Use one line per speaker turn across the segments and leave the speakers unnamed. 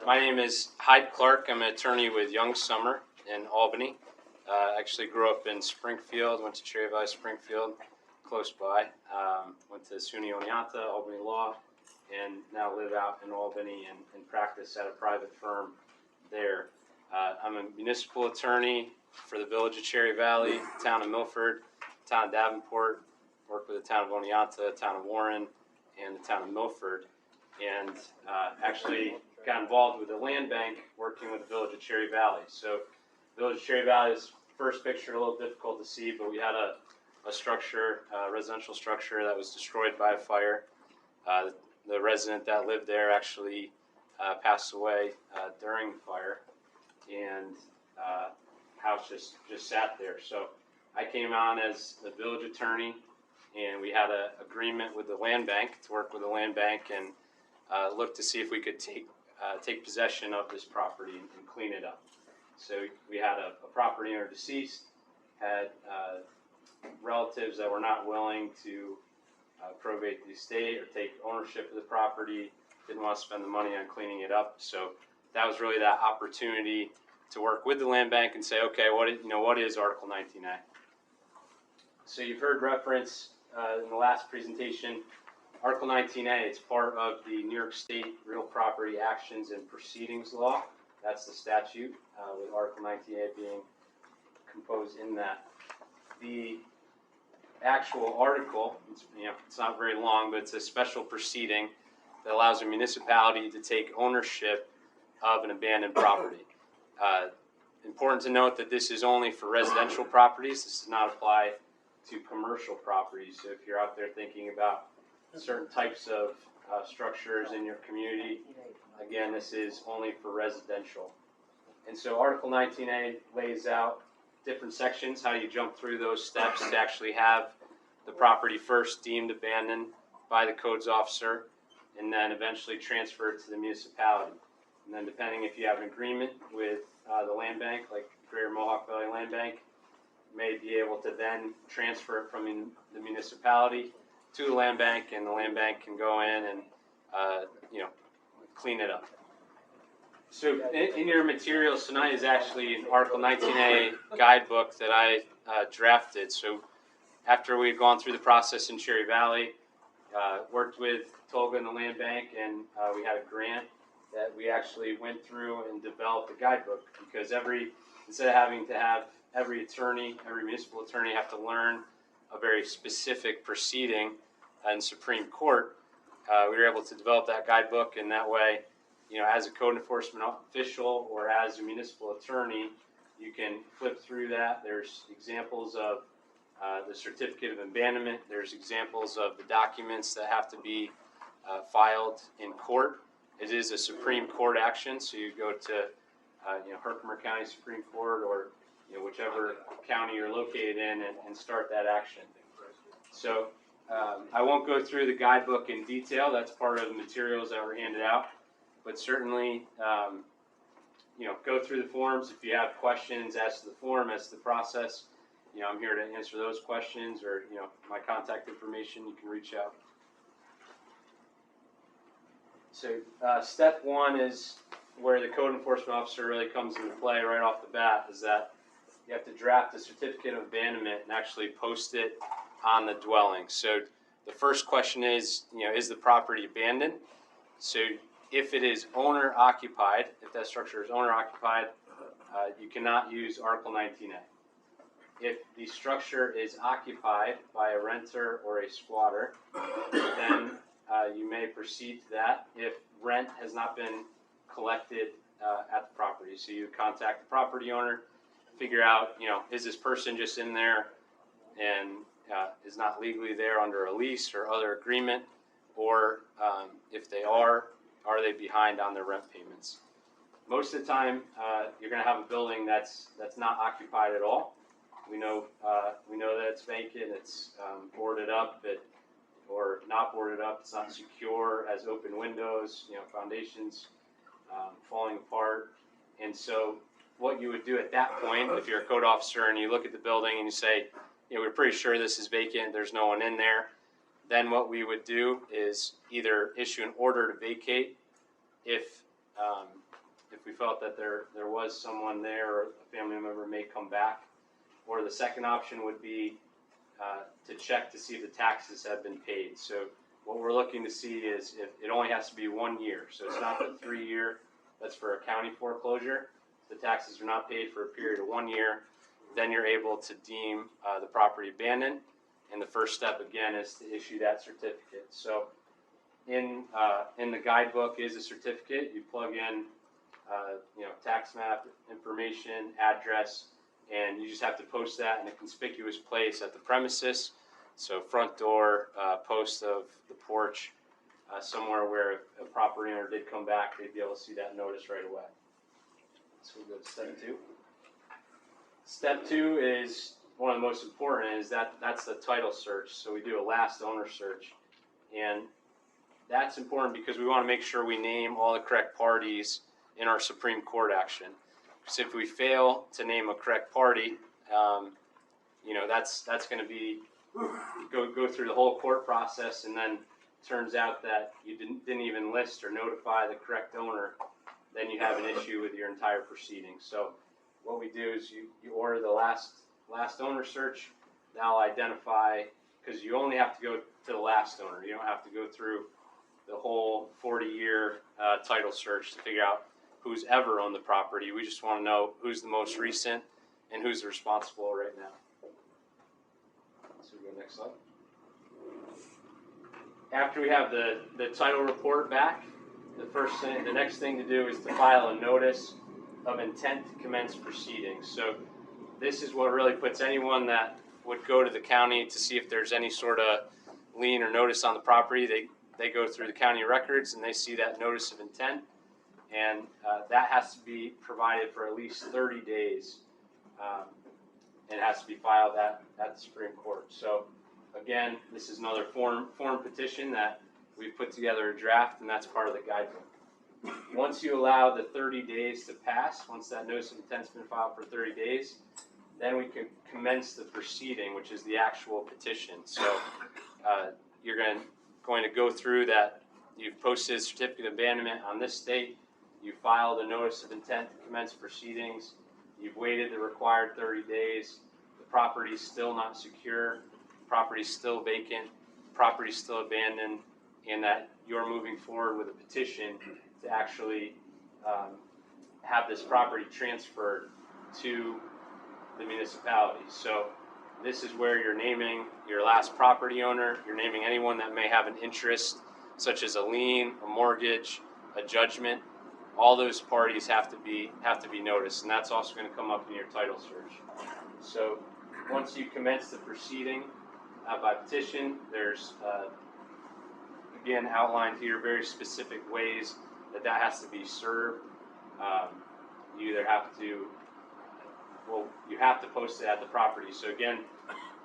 My name is Hyde Clark. I'm an attorney with Young Summer in Albany. Actually grew up in Springfield, went to Cherry Valley Springfield, close by. Went to SUNY Oneonta, Albany Law, and now live out in Albany and practice at a private firm there. I'm a municipal attorney for the village of Cherry Valley, town of Milford, town of Davenport, work with the town of Oneonta, town of Warren, and the town of Milford. And actually got involved with the land bank working with the village of Cherry Valley. So the village of Cherry Valley is first picture a little difficult to see, but we had a structure, a residential structure that was destroyed by a fire. The resident that lived there actually passed away during the fire, and house just sat there. So I came on as the village attorney, and we had an agreement with the land bank to work with the land bank and look to see if we could take possession of this property and clean it up. So we had a property owner deceased, had relatives that were not willing to probate the estate or take ownership of the property, didn't want to spend the money on cleaning it up. So that was really that opportunity to work with the land bank and say, okay, what is Article 19A? So you've heard reference in the last presentation. Article 19A, it's part of the New York State Real Property Actions and Proceedings Law. That's the statute, with Article 19A being composed in that. The actual article, it's not very long, but it's a special proceeding that allows a municipality to take ownership of an abandoned property. Important to note that this is only for residential properties. This does not apply to commercial properties. So if you're out there thinking about certain types of structures in your community, again, this is only for residential. And so Article 19A lays out different sections, how you jump through those steps to actually have the property first deemed abandoned by the codes officer and then eventually transferred to the municipality. And then depending if you have an agreement with the land bank, like Greater Mohawk Valley Land Bank, you may be able to then transfer it from the municipality to the land bank, and the land bank can go in and clean it up. So in your materials tonight is actually an Article 19A guidebook that I drafted. So after we've gone through the process in Cherry Valley, worked with Tolga and the land bank, and we had a grant that we actually went through and developed a guidebook, because instead of having to have every municipal attorney have to learn a very specific proceeding in Supreme Court, we were able to develop that guidebook, and that way, as a code enforcement official or as a municipal attorney, you can flip through that. There's examples of the certificate of abandonment. There's examples of the documents that have to be filed in court. It is a Supreme Court action, so you go to Herkimer County Supreme Court or whichever county you're located in and start that action. So I won't go through the guidebook in detail. That's part of the materials that were handed out. But certainly, go through the forms. If you have questions as to the form, as to the process, I'm here to answer those questions, or my contact information, you can reach out. So step one is where the code enforcement officer really comes into play right off the bat, is that you have to draft a certificate of abandonment and actually post it on the dwelling. So the first question is the property abandoned? So if it is owner occupied, if that structure is owner occupied, you cannot use Article 19A. If the structure is occupied by a renter or a squatter, then you may proceed to that if rent has not been collected at the property. So you contact the property owner, figure out, is this person just in there and is not legally there under a lease or other agreement, or if they are they behind on their rent payments? Most of the time, you're going to have a building that's not occupied at all. We know that it's vacant, it's boarded up, or not boarded up, it's not secure, has open windows, foundations falling apart. And so what you would do at that point, if you're a code officer and you look at the building and you say, we're pretty sure this is vacant, there's no one in there, then what we would do is either issue an order to vacate if we felt that there was someone there or a family member may come back. Or the second option would be to check to see if the taxes have been paid. So what we're looking to see is if it only has to be 1 year. So it's not the 3-year, that's for a county foreclosure. If the taxes are not paid for a period of 1 year, then you're able to deem the property abandoned. And the first step again is to issue that certificate. So in the guidebook is a certificate. You plug in tax map information, address, and you just have to post that in a conspicuous place at the premises. So front door, post of the porch, somewhere where if a property owner did come back, they'd be able to see that notice right away. So we'll go to step 2. Step 2 is one of the most important, is that's the title search. So we do a last owner search. And that's important because we want to make sure we name all the correct parties in our Supreme Court action. Because if we fail to name a correct party, that's going to be go through the whole court process, and then turns out that you didn't even list or notify the correct owner, then you have an issue with your entire proceeding. So what we do is you order the last owner search. That'll identify, because you only have to go to the last owner. You don't have to go through the whole 40-year title search to figure out who's ever owned the property. We just want to know who's the most recent and who's responsible right now. So we go next slide. After we have the title report back, the next thing to do is to file a notice of intent to commence proceedings. So this is what really puts anyone that would go to the county to see if there's any sort of lien or notice on the property. They go through the county records and they see that notice of intent, and that has to be provided for at least 30 days. And it has to be filed at the Supreme Court. So again, this is another form petition that we've put together a draft, and that's part of the guidebook. Once you allow the 30 days to pass, once that notice of intent's been filed for 30 days, then we can commence the proceeding, which is the actual petition. So you're going to go through that. You've posted a certificate of abandonment on this date. You filed a notice of intent to commence proceedings. You've waited the required 30 days. The property's still not secure. The property's still vacant. The property's still abandoned, and that you're moving forward with a petition to actually have this property transferred to the municipality. So this is where you're naming your last property owner. You're naming anyone that may have an interest, such as a lien, a mortgage, a judgment. All those parties have to be noticed, and that's also going to come up in your title search. So once you commence the proceeding by petition, there's again outlined here very specific ways that has to be served. You either have to, you have to post it at the property. So again,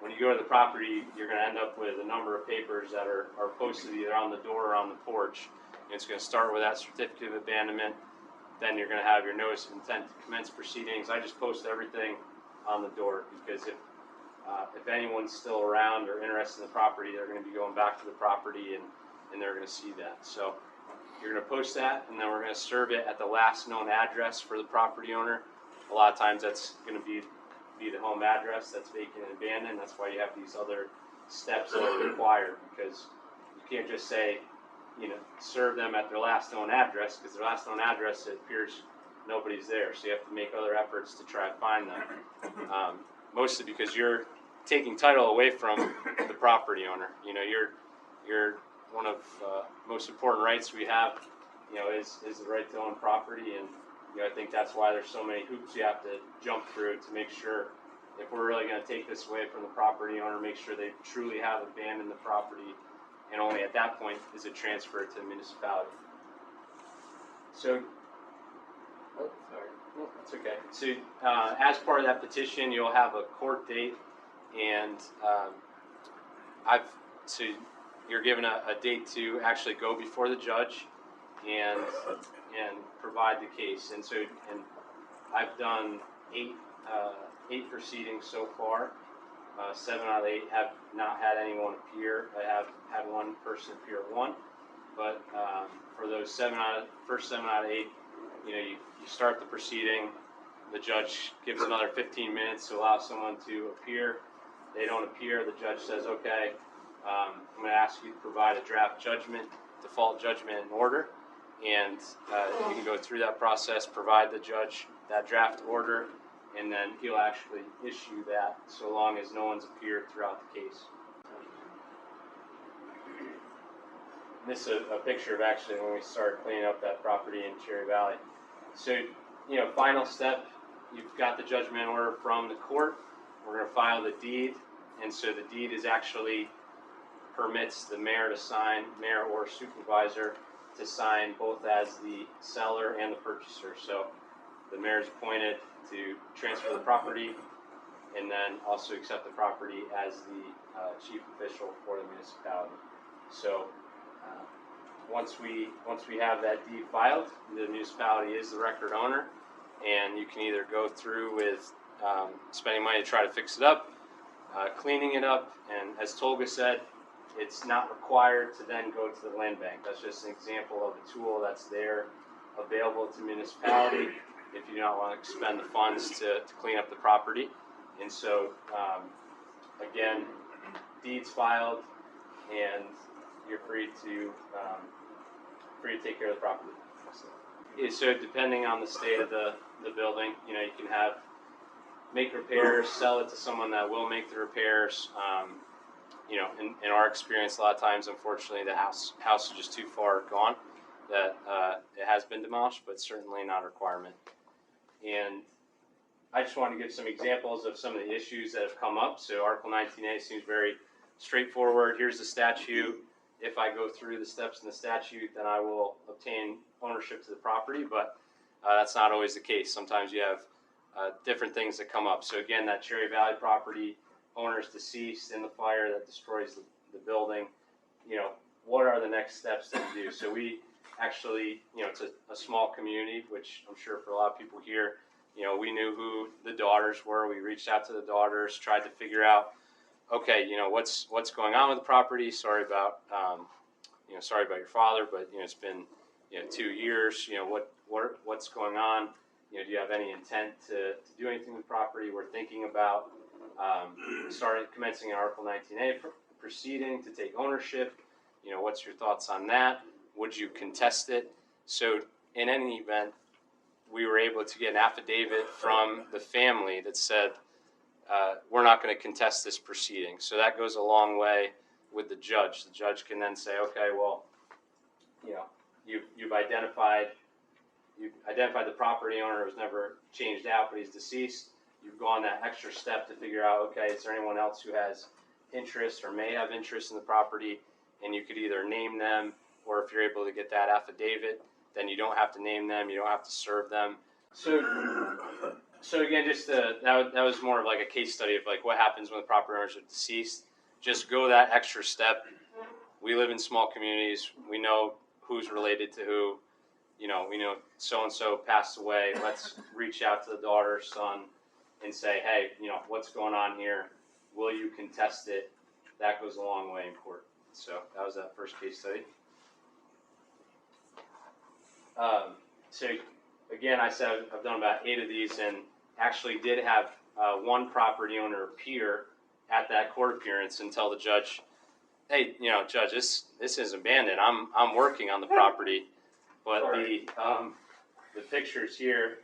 when you go to the property, you're going to end up with a number of papers that are posted either on the door or on the porch. And it's going to start with that certificate of abandonment. Then you're going to have your notice of intent to commence proceedings. I just post everything on the door because if anyone's still around or interested in the property, they're going to be going back to the property and they're going to see that. So you're going to post that, and then we're going to serve it at the last known address for the property owner. A lot of times that's going to be the home address that's vacant and abandoned. That's why you have these other steps that are required, because you can't just say, serve them at their last known address, because their last known address, it appears nobody's there. So you have to make other efforts to try to find them. Mostly because you're taking title away from the property owner. You're one of most important rights we have, is the right to own property, and I think that's why there's so many hoops you have to jump through to make sure, if we're really going to take this away from the property owner, make sure they truly have abandoned the property, and only at that point is it transferred to the municipality. So, that's okay. So, as part of that petition, you'll have a court date, and you're given a date to actually go before the judge and provide the case. And I've done eight proceedings so far. 7 out of 8 have not had anyone appear. I have had one person appear at one, but for those first 7 out of 8, you start the proceeding. The judge gives another 15 minutes to allow someone to appear. They don't appear. The judge says, okay, I'm going to ask you to provide a draft judgment, default judgment in order. And you can go through that process, provide the judge that draft order, and then he'll actually issue that so long as no one's appeared throughout the case. This is a picture of actually when we started cleaning up that property in Cherry Valley. So, final step, you've got the judgment order from the court. We're going to file the deed, and so the deed is actually permits the mayor to sign, mayor or supervisor to sign both as the seller and the purchaser. So the mayor is appointed to transfer the property and then also accept the property as the chief official for the municipality. So once we have that deed filed, the municipality is the record owner, and you can either go through with spending money to try to fix it up, cleaning it up, and as Tolga said, it's not required to then go to the land bank. That's just an example of a tool that's there available to municipality if you do not want to expend the funds to clean up the property. And so, again, deeds filed, and you're free to take care of the property. So depending on the state of the building, you can make repairs, sell it to someone that will make the repairs. In our experience, a lot of times, unfortunately, the house is just too far gone that it has been demolished, but certainly not a requirement. And I just want to give some examples of some of the issues that have come up. So Article 19A seems very straightforward. Here's the statute. If I go through the steps in the statute, then I will obtain ownership to the property, but that's not always the case. Sometimes you have different things that come up. So again, that Cherry Valley property, owner is deceased in the fire that destroys the building. What are the next steps that we do? So we actually, it's a small community, which I'm sure for a lot of people here, we knew who the daughters were. We reached out to the daughters, tried to figure out, okay, what's going on with the property. Sorry about your father, but it's been 2 years. What's going on? Do you have any intent to do anything with the property? We're thinking about commencing an Article 19A proceeding to take ownership. What's your thoughts on that? Would you contest it? So in any event, we were able to get an affidavit from the family that said, we're not going to contest this proceeding. So that goes a long way with the judge. The judge can then say, okay, well, you've identified the property owner was never changed out, but he's deceased. You've gone that extra step to figure out, okay, is there anyone else who has interest or may have interest in the property? And you could either name them, or if you're able to get that affidavit, then you don't have to name them, you don't have to serve them. So again, just that was more of like a case study of like what happens when the property owners are deceased. Just go that extra step. We live in small communities. We know who's related to who. We know so-and-so passed away. Let's reach out to the daughter, son, and say, hey, what's going on here? Will you contest it? That goes a long way in court. So that was that first case study. So again, I said I've done about 8 of these, and actually did have one property owner appear at that court appearance and tell the judge, hey, judge, this is abandoned. I'm working on the property, but the pictures here,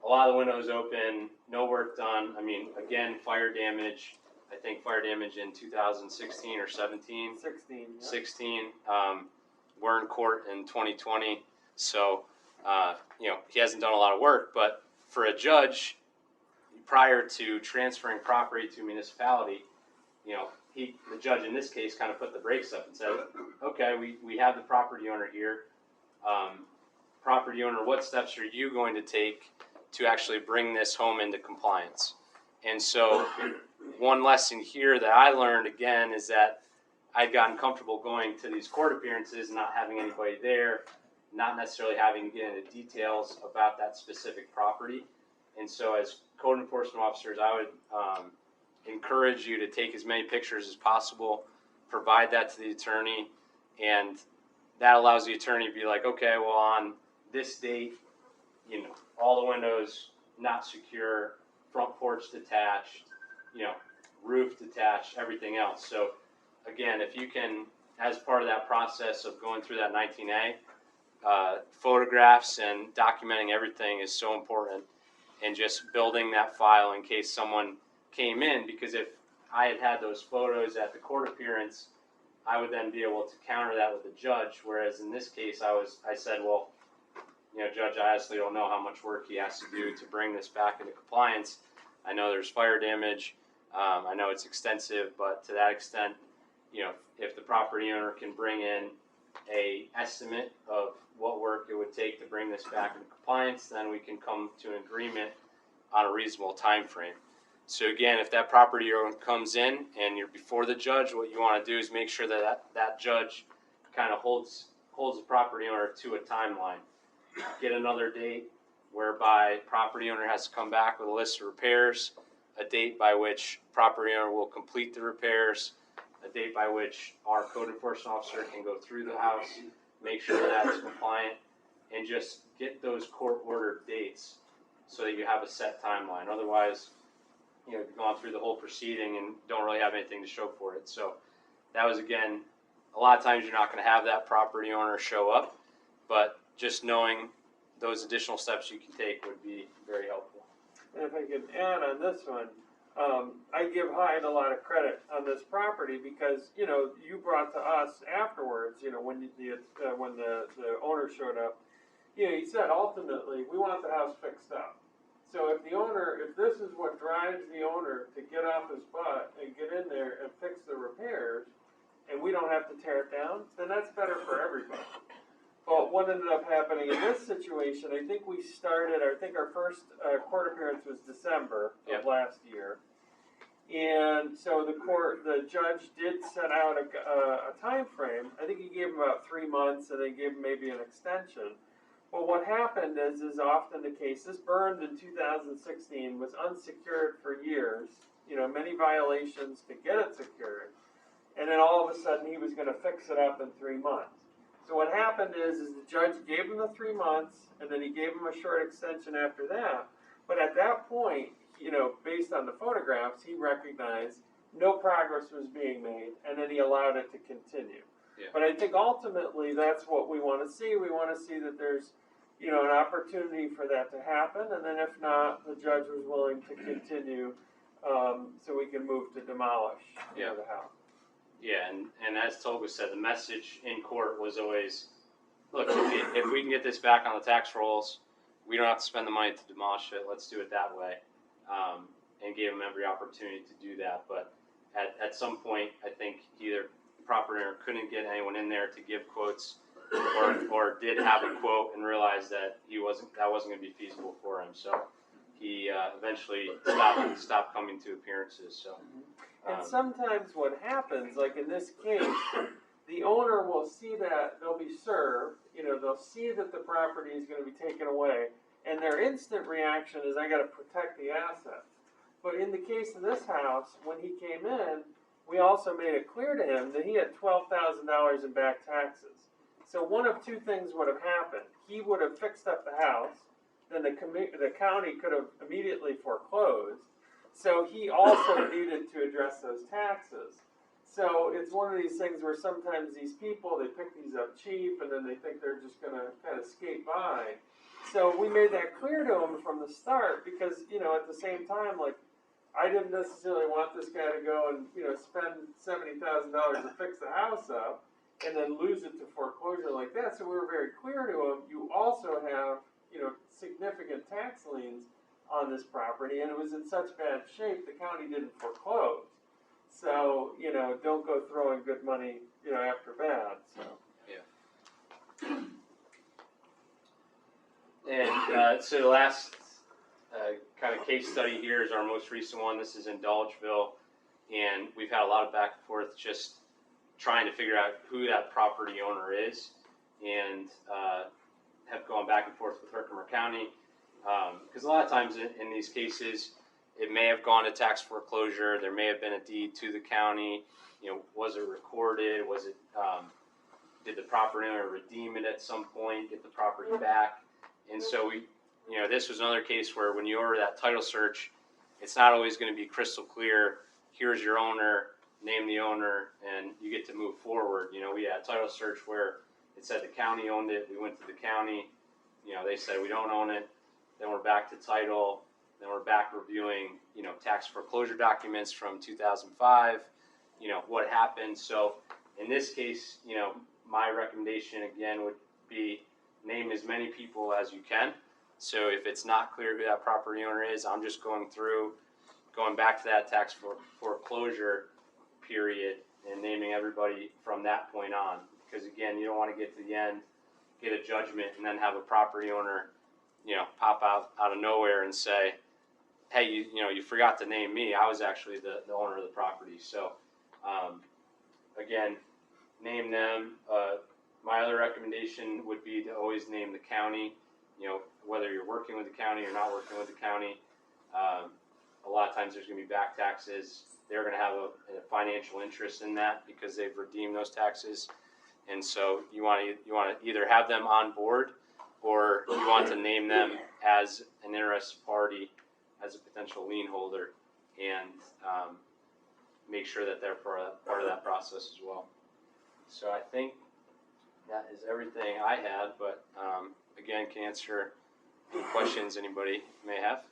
a lot of the windows open, no work done. I mean, again, fire damage. I think fire damage in 2016 or 17.
16. Yeah.
16. We're in court in 2020, so he hasn't done a lot of work. But for a judge, prior to transferring property to a municipality, the judge in this case kind of put the brakes up and said, okay, we have the property owner here. Property owner, what steps are you going to take to actually bring this home into compliance? And so one lesson here that I learned again is that I'd gotten comfortable going to these court appearances, not having anybody there, not necessarily having to get into details about that specific property. And so as code enforcement officers, I would encourage you to take as many pictures as possible, provide that to the attorney, and that allows the attorney to be like, okay, well, on this date, all the windows not secure, front porch detached, roof detached, everything else. So again, if you can, as part of that process of going through that 19A, photographs and documenting everything is so important, and just building that file in case someone came in, because if I had those photos at the court appearance, I would then be able to counter that with the judge, whereas in this case I said, well, Judge, I honestly don't know how much work he has to do to bring this back into compliance. I know there's fire damage. I know it's extensive, but to that extent, if the property owner can bring in a estimate of what work it would take to bring this back into compliance, then we can come to an agreement on a reasonable time frame. So again, if that property owner comes in and you're before the judge, what you want to do is make sure that judge kind of holds the property owner to a timeline. Get another date whereby property owner has to come back with a list of repairs, a date by which property owner will complete the repairs, a date by which our code enforcement officer can go through the house, make sure that it's compliant, and just get those court-ordered dates so that you have a set timeline. Otherwise, you've gone through the whole proceeding and don't really have anything to show for it. So that was, again, a lot of times you're not going to have that property owner show up, but just knowing those additional steps you can take would be very helpful.
And if I could add on this one, I give Hyde a lot of credit on this property because, you brought to us afterwards, when the owner showed up, he said ultimately, we want the house fixed up. So if this is what drives the owner to get off his butt and get in there and fix the repairs, and we don't have to tear it down, then that's better for everybody. But what ended up happening in this situation, I think our first court appearance was December of last year. And so the judge did set out a time frame. I think he gave him about 3 months, and then gave him maybe an extension. Well, what happened is often the case. This burned in 2016, was unsecured for years, many violations to get it secured. And then all of a sudden he was going to fix it up in 3 months. So what happened is the judge gave him the 3 months, and then he gave him a short extension after that. But at that point, based on the photographs, he recognized no progress was being made, and then he allowed it to continue.
Yeah.
But I think ultimately that's what we want to see. We want to see that there's, an opportunity for that to happen, and then if not, the judge was willing to continue, so we can move to demolish the house.
Yeah, and as Tolga said, the message in court was always, look, if we can get this back on the tax rolls, we don't have to spend the money to demolish it. Let's do it that way, and gave them every opportunity to do that. But at some point, I think either the property owner couldn't get anyone in there to give quotes, or did have a quote and realized that that wasn't going to be feasible for him. So he eventually stopped coming to appearances. So.
And sometimes what happens, like in this case, the owner will see that they'll be served, they'll see that the property is going to be taken away, and their instant reaction is, I got to protect the assets. But in the case of this house, when he came in, we also made it clear to him that he had $12,000 in back taxes. So one of two things would have happened. He would have fixed up the house, then the county could have immediately foreclosed. So he also needed to address those taxes. So it's one of these things where sometimes these people, they pick these up cheap and then they think they're just going to kind of skate by. So we made that clear to him from the start because, at the same time, like, I didn't necessarily want this guy to go and, spend $70,000 to fix the house up and then lose it to foreclosure like that. So we were very clear to him, you also have, significant tax liens on this property, and it was in such bad shape the county didn't foreclose. So, don't go throwing good money, after bad. So.
Yeah. And so the last kind of case study here is our most recent one. This is in Dolgeville, and we've had a lot of back and forth just trying to figure out who that property owner is, and have gone back and forth with Herkimer County. Because a lot of times in these cases, it may have gone to tax foreclosure. There may have been a deed to the county. Was it recorded? Was it did the property owner redeem it at some point, get the property back? And so this was another case where when you order that title search, it's not always going to be crystal clear. Here's your owner, name the owner, and you get to move forward. We had a title search where it said the county owned it. We went to the county. They said we don't own it. Then we're back to title. Then we're back reviewing, tax foreclosure documents from 2005. What happened. So in this case, my recommendation again would be name as many people as you can. So if it's not clear who that property owner is, I'm just going back to that tax foreclosure period and naming everybody from that point on. Because again, you don't want to get to the end, get a judgment, and then have a property owner, pop out of nowhere and say, hey, you forgot to name me. I was actually the owner of the property. So again, name them. My other recommendation would be to always name the county, whether you're working with the county or not working with the county. A lot of times there's going to be back taxes. They're going to have a financial interest in that because they've redeemed those taxes. And so you want to either have them on board or you want to name them as an interested party, as a potential lien holder, and make sure that they're part of that process as well. So I think that is everything I had, but again, can answer any questions anybody may have.